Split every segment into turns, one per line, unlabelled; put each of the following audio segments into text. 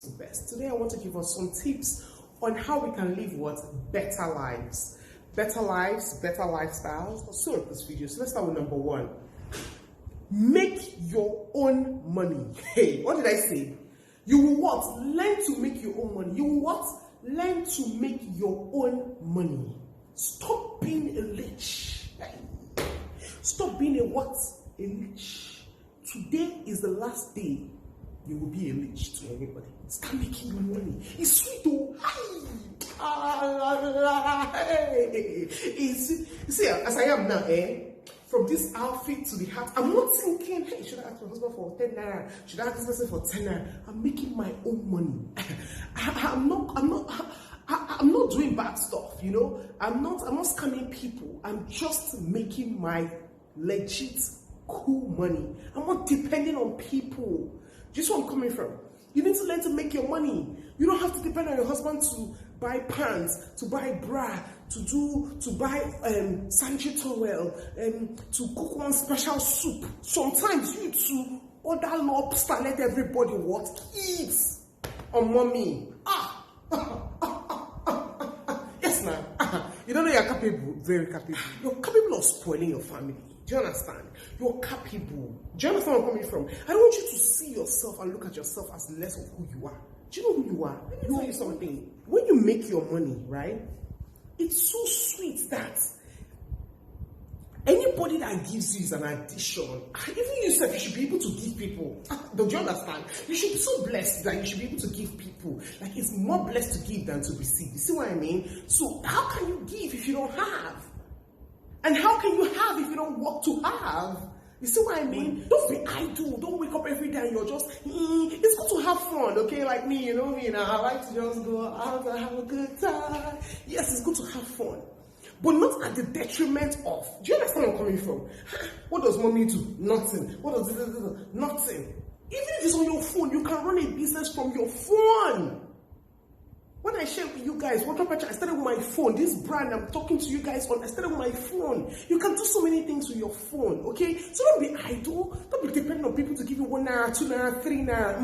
best. Today I want to give us some tips on how we can live better lives. Better lives, better lifestyles. So in this video, so let's start with number one. Make your own money. Hey, what did I say? You will what? Learn to make your own money. You will what? Learn to make your own money. Stop being a leech. Stop being a what? A leech. Today is the last day you will be a leech to anybody. Start making your money. It's sweet though. See, as I am now, from this outfit to the hat, I'm not thinking, hey, should I ask my husband for 10 naira? Should I ask this person for 10 naira? I'm making my own money. I'm not doing bad stuff, you know. I'm not scamming people. I'm just making my legit cool money. I'm not depending on people. Just where I'm coming from. You need to learn to make your money. You don't have to depend on your husband to buy pants, to buy bra, to buy sanitary towel, to cook one special soup. Sometimes you to order lobster, let everybody what eat on mommy. Yes, ma'am. You don't know you're capable, very capable. You're capable of spoiling your family. Do you understand? You're capable. Do you understand where I'm coming from? I don't want you to see yourself and look at yourself as less of who you are. Do you know who you are? Let me tell you something. When you make your money, right? It's so sweet that anybody that gives you is an addition. Even yourself, you should be able to give people. Don't you understand? You should be so blessed that you should be able to give people. Like, it's more blessed to give than to receive. You see what I mean? So how can you give if you don't have? And how can you have if you don't work to have? You see what I mean? Don't be idle. Don't wake up every day and you're just, it's good to have fun, okay? Like me, you know me, now I like to just go out and have a good time. Yes, it's good to have fun. But not at the detriment of. Do you understand where I'm coming from? What does money do? Nothing. What does this do? Nothing. Even if it's on your phone, you can run a business from your phone. When I share with you guys, I started with my phone. This brand I'm talking to you guys on, I started with my phone. You can do so many things with your phone, okay? So don't be idle. Don't be dependent on people to give you 1 naira, 2 naira, 3 naira.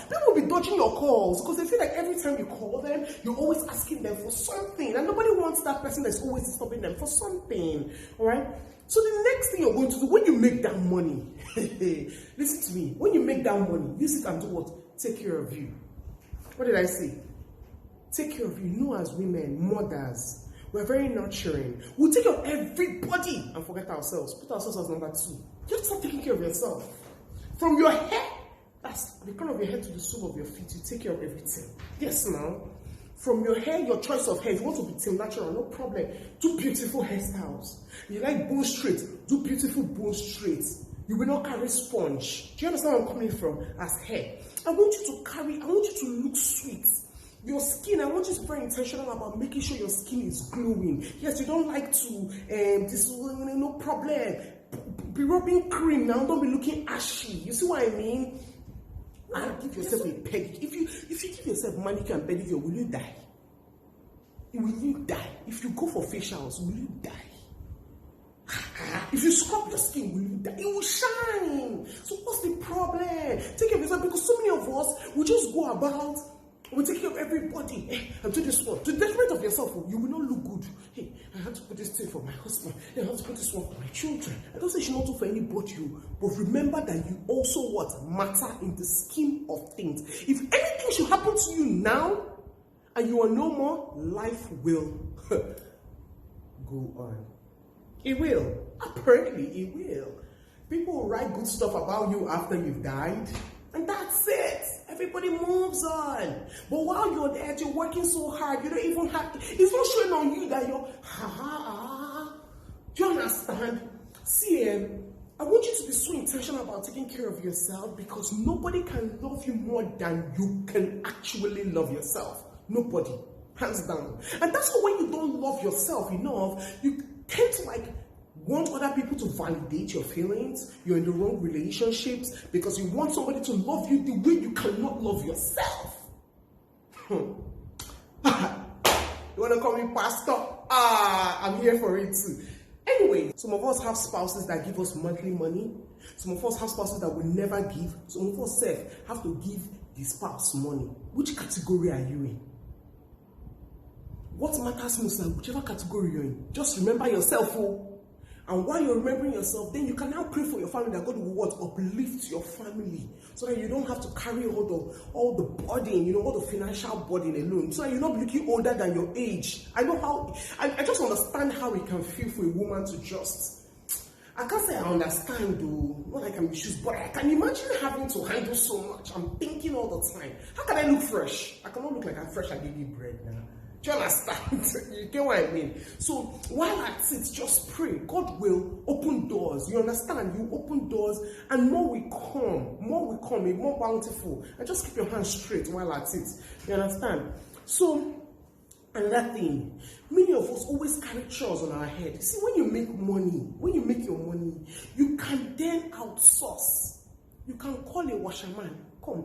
People will be dodging your calls because they feel like every time you call them, you're always asking them for something. And nobody wants that person that's always disturbing them for something, all right? So the next thing you're going to do, when you make that money, listen to me. When you make that money, use it and do what? Take care of you. What did I say? Take care of you. You know, as women, mothers, we're very nurturing. We'll take care of everybody and forget ourselves. Put ourselves as number 2. You have to start taking care of yourself. From your head, that's the crown of your head to the sole of your feet, you take care of everything. Yes, now. From your hair, your choice of hair, if you want to be team natural, no problem. Do beautiful hairstyles. You like bone straight, do beautiful bone straight. You will not carry sponge. Do you understand where I'm coming from? As hair. I want you to look sweet. Your skin, I want you to be very intentional about making sure your skin is glowing. Yes, you don't like to, no problem. Be rubbing cream now, don't be looking ashy. You see what I mean? And give yourself a pedicure. If you give yourself manicure and pedicure, will you die? Will you die? If you go for facials, will you die? If you scrub your skin, will you die? It will shine. So what's the problem? Take care of yourself, because so many of us will just go about. We take care of everybody. Hey, and do this one. To the detriment of yourself, you will not look good. Hey, I have to put this thing for my husband. I have to put this one for my children. I don't say you should not do for anybody but you. But remember that you also what? Matter in the scheme of things. If anything should happen to you now, and you are no more, life will go on. It will. Apparently, it will. People will write good stuff about you after you've died. And that's it. Everybody moves on. But while you're there, you're working so hard, you don't even have to, it's not showing on you that you're, Do you understand? See, I want you to be so intentional about taking care of yourself, because nobody can love you more than you can actually love yourself. Nobody. Hands down. And that's why when you don't love yourself enough, you tend to want other people to validate your feelings. You're in the wrong relationships because you want somebody to love you the way you cannot love yourself. You want to call me pastor? I'm here for it too. Anyway, some of us have spouses that give us monthly money. Some of us have spouses that will never give. Some of us have to give the spouse money, which category are you in? What matters most, like whichever category you're in, just remember yourself. And while you're remembering yourself, then you can now pray for your family that God will what? Uplift your family. So that you don't have to carry all the burden, all the financial burden alone. So that you're not looking older than your age. I just understand how it can feel for a woman to just, I can't say I understand though, not like I'm issues, but I can imagine having to handle so much. I'm thinking all the time, how can I look fresh? I cannot look like I'm fresh at baby bread now. Do you understand? You get what I mean? So while at it, just pray. God will open doors. You understand? You open doors and more will come, more bountiful. And just keep your hands straight while at it. You understand? So another thing, many of us always carry chores on our head. See, when you make your money, you can then outsource. You can call a washerman.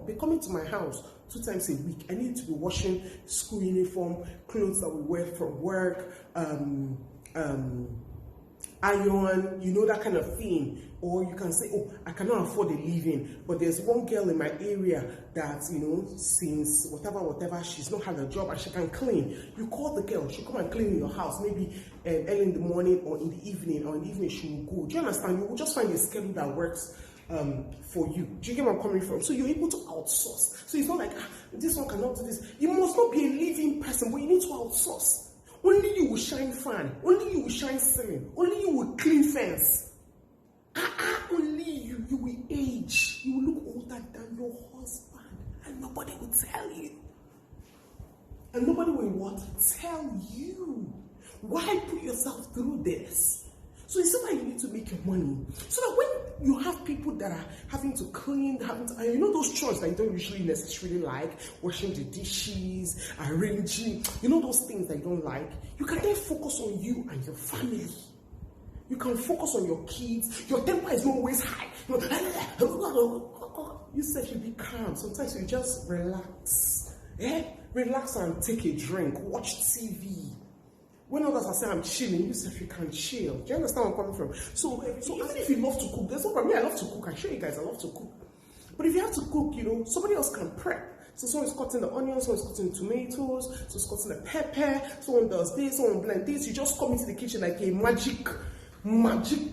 Be coming to my house 2 times a week. I need to be washing school uniform, clothes that we wear from work, iron, that kind of thing. Or you can say, oh, I cannot afford a living, but there's one girl in my area that, since whatever, she's not had a job and she can clean. You call the girl, she'll come and clean in your house, maybe early in the morning or in the evening, she will go. Do you understand? You will just find a schedule that works for you. Do you get where I'm coming from? So you're able to outsource. So it's not like, this one cannot do this. You must not be a living person, but you need to outsource. Only you will shine fan. Only you will shine ceiling. Only you will clean fence. Only you will age. You will look older than your husband. And nobody will tell you. And nobody will what? Tell you. Why put yourself through this? So it's not like you need to make your money. So that when you have people that are having to clean, those chores that you don't usually necessarily like, washing the dishes, arranging, those things that you don't like, you can then focus on you and your family. You can focus on your kids. Your temper is not always high. You said you be calm. Sometimes you just relax. Relax and take a drink. Watch TV. When others are saying I'm chilling, you say you can chill. Do you understand where I'm coming from? So even if you love to cook, there's no problem. I love to cook. I show you guys I love to cook. But if you have to cook, somebody else can prep. So someone's cutting the onions, someone's cutting the tomatoes, someone's cutting the pepper, someone does this, someone blend this. You just come into the kitchen like a magical magician.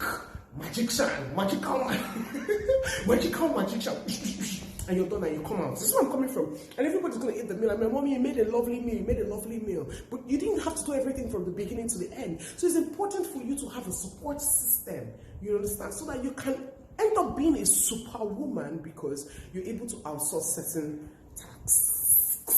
And you're done and you come out. This is where I'm coming from. And everybody's going to eat the meal. And my mommy, you made a lovely meal. But you didn't have to do everything from the beginning to the end. So it's important for you to have a support system. You understand? So that you can end up being a superwoman because you're able to outsource certain tasks.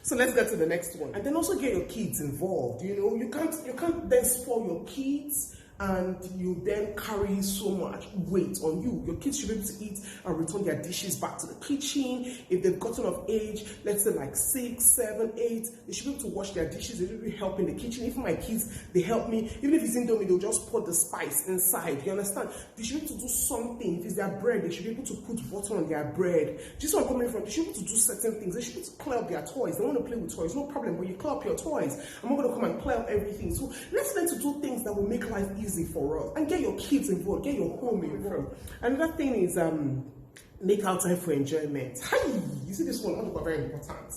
So let's get to the next one. And then also get your kids involved. You can't then spoil your kids and you then carry so much weight on you. Your kids should be able to eat and return their dishes back to the kitchen. If they've gotten of age, let's say like 6, 7, 8, they should be able to wash their dishes. They should be help in the kitchen. Even my kids, they help me. Even if it's Indomie, they'll just put the spice inside. You understand? They should be able to do something. If it's their bread, they should be able to put butter on their bread. Just where I'm coming from, they should be able to do certain things. They should be able to clear up their toys. They want to play with toys, no problem, but you clear up your toys. I'm not going to come and clear up everything. So let's learn to do things that will make life easy for us. And get your kids involved, get your home involved. Another thing is make out time for enjoyment. Hi, you see this one, very important.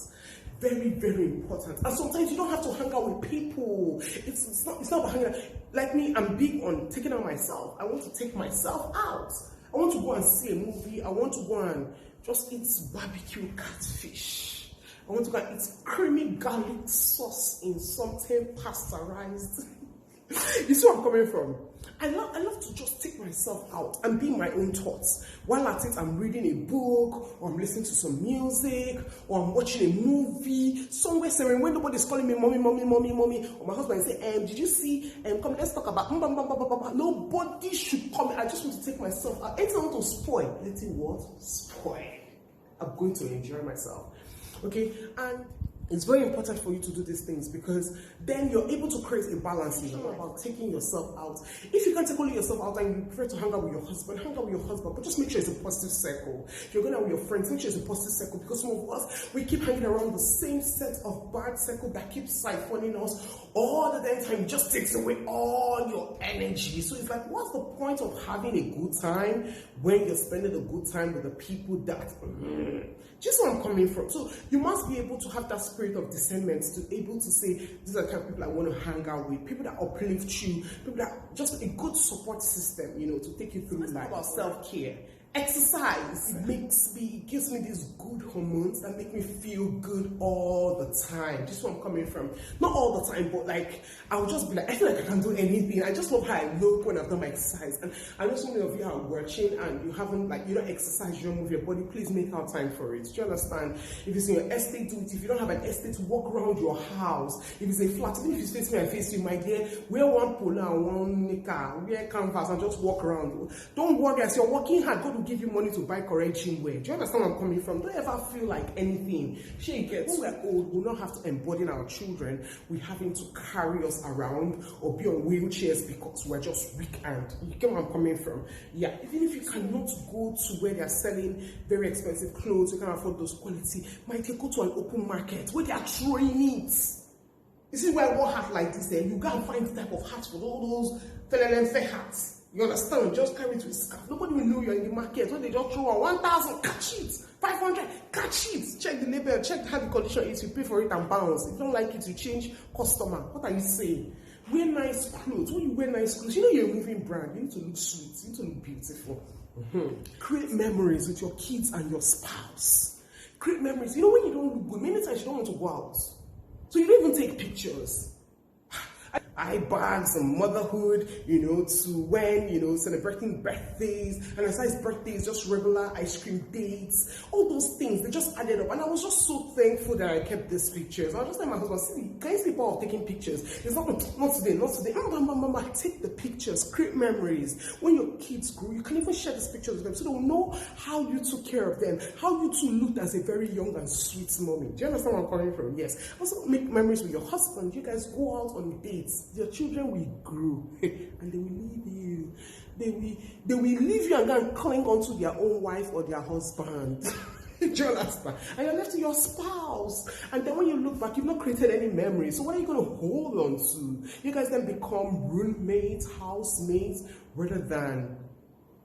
Very, very important. And sometimes you don't have to hang out with people. It's not about hanging out. Like me, I'm big on taking out myself. I want to take myself out. I want to go and see a movie. I want to go and just eat barbecue catfish. I want to go and eat creamy garlic sauce in something pasteurized. You see where I'm coming from? I love to just take myself out and be my own thoughts. While at it, I'm reading a book, or I'm listening to some music, or I'm watching a movie, somewhere serene, when nobody's calling me mommy, or my husband say, did you see, come, let's talk about, nobody should come. I just want to take myself out. Anything I want to spoil, anything what? Spoil. I'm going to enjoy myself. Okay, and It's very important for you to do these things because then you're able to create a balance. It's not about taking yourself out. If you can't take only yourself out and you prefer to hang out with your husband, hang out with your husband, but just make sure it's a positive circle. If you're going out with your friends, make sure it's a positive circle because some of us, we keep hanging around the same set of bad circle that keeps siphoning us all the damn time. It just takes away all your energy. So it's like, what's the point of having a good time when you're spending a good time with the people that... Just where I'm coming from. So you must be able to have that spirit of discernment to be able to say, these are the kind of people I want to hang out with, people that uplift you, people that just a good support system, to take you through life. About self-care. Exercise. It gives me these good hormones that make me feel good all the time. Just where I'm coming from. Not all the time, but like, I'll just be like, I feel like I can do anything. I just love how I look when I've done my exercise. And I know so many of you are watching and you haven't, you don't exercise, you don't move your body. Please make out time for it. Do you understand? If it's in your estate, do it. If you don't have an estate, walk around your house. If it's a flat, even if you face me and face you, my dear, wear one polo and one knicker, wear canvas and just walk around. Don't worry, as you're working hard, God will give you money to buy correct gym wear. Do you understand where I'm coming from? Don't ever feel like anything. When we're old, we'll not have to embolden our children. We're having to carry us around or be on wheelchairs because we're just weak and you get where I'm coming from. Yeah, even if you cannot go to where they're selling very expensive clothes, you can't afford those quality, might you go to an open market where they are throwing it. This is why I want hat like this, then you go and find the type of hats for all those fair hats. You understand? Just carry it with scarf. Nobody will know you're in the market. When they just throw on 1,000, catch it. 500, catch it. Check the label, check how the condition is. You pay for it and bounce. If you don't like it, you change customer. What are you saying? Wear nice clothes. When you wear nice clothes, you're a moving brand. You need to look sweet. You need to look beautiful. Create memories with your kids and your spouse. Create memories. When you don't look good, many times you don't want to go out. So you don't even take pictures. Eye bags and motherhood, to when, celebrating birthdays, and aside birthdays, just regular ice cream dates, all those things, they just added up. And I was just so thankful that I kept these pictures. I was just like my husband, see, can you see the power of taking pictures? It's not today. Mama, take the pictures, create memories. When your kids grow, you can even share these pictures with them so they'll know how you took care of them, how you two looked as a very young and sweet mommy. Do you understand where I'm coming from? Yes. Also make memories with your husband. You guys go out on dates. Your children will grow and they will leave you. They will leave you and go and cling onto their own wife or their husband. Do you understand? And you're left to your spouse. And then when you look back, you've not created any memories. So what are you going to hold on to? You guys then become roommates, housemates, rather than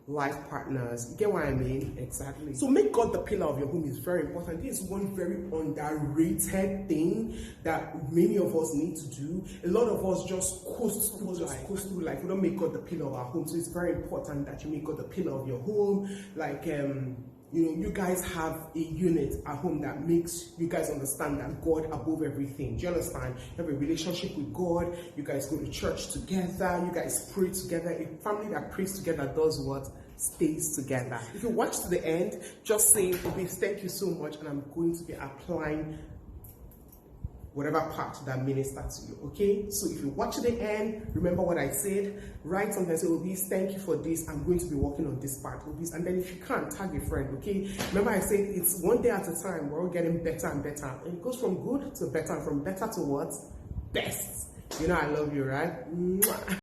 life partners. You get what I mean? Exactly. So make God the pillar of your home is very important. This is one very underrated thing that many of us need to do. A lot of us just coast through life. We don't make God the pillar of our home. So it's very important that you make God the pillar of your home. You guys have a unit at home that makes you guys understand that God above everything. Do you understand? You have a relationship with God. You guys go to church together. You guys pray together. A family that prays together does what? Stays together. If you watch to the end, just say, Obis, thank you so much, and I'm going to be applying whatever part that ministers to you, okay? So if you watch to the end, remember what I said, write something and say, Obis, thank you for this, I'm going to be working on this part, Obis, and then if you can't, tag a friend, okay? Remember I said it's one day at a time, we're all getting better and better, and it goes from good to better, and from better to what? Best. I love you, right? Mwah.